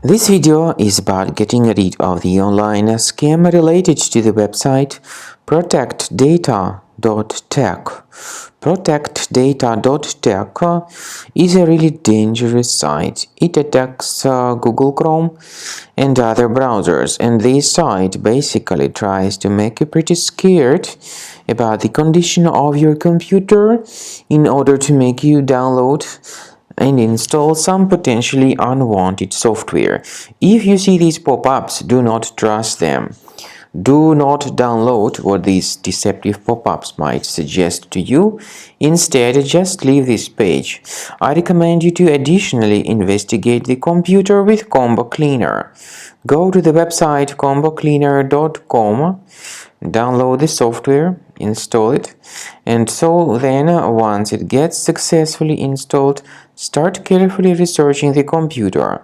This video is about getting rid of the online scam related to the website Protect-data.tech. Protect-data.tech is a really dangerous site. It attacks Google Chrome and other browsers, and this site basically tries to make you pretty scared about the condition of your computer in order to make you download and install some potentially unwanted software. If you see these pop-ups, do not trust them. Do not download what these deceptive pop-ups might suggest to you. Instead, just leave this page. I recommend you to additionally investigate the computer with Combo Cleaner. Go to the website combocleaner.com, download the software, install it, and so then once it gets successfully installed, start carefully researching the computer.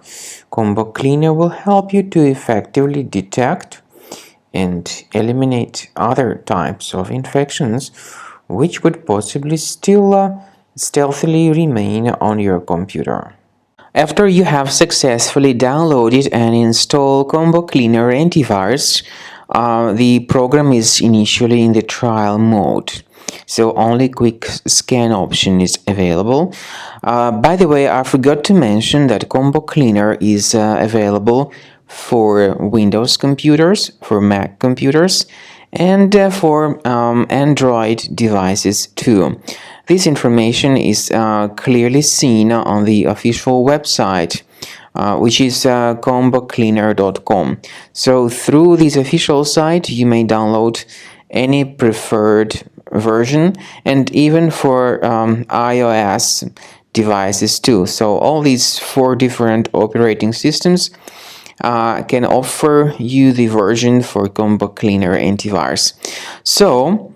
Combo Cleaner will help you to effectively detect and eliminate other types of infections which could possibly still stealthily remain on your computer. After you have successfully downloaded and installed Combo Cleaner antivirus, the program is initially in the trial mode, so only quick scan option is available. By the way, I forgot to mention that Combo Cleaner is available for Windows computers, for Mac computers, and for Android devices too. This information is clearly seen on the official website, which is combocleaner.com. So through this official site, you may download any preferred version, and even for iOS devices too. So all these 4 different operating systems can offer you the version for Combo Cleaner antivirus. So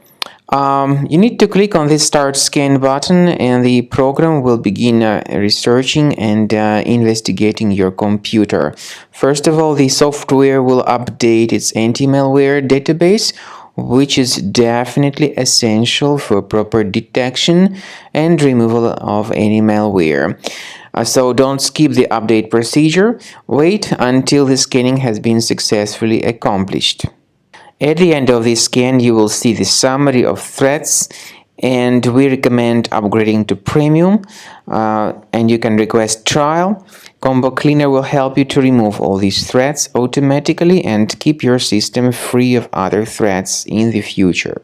you need to click on this Start Scan button, and the program will begin researching and investigating your computer. First of all, the software will update its anti-malware database, which is definitely essential for proper detection and removal of any malware. So don't skip the update procedure. Wait until the scanning has been successfully accomplished. At the end of the scan, you will see the summary of threats, and we recommend upgrading to Premium, and you can request trial. Combo Cleaner will help you to remove all these threats automatically and keep your system free of other threats in the future.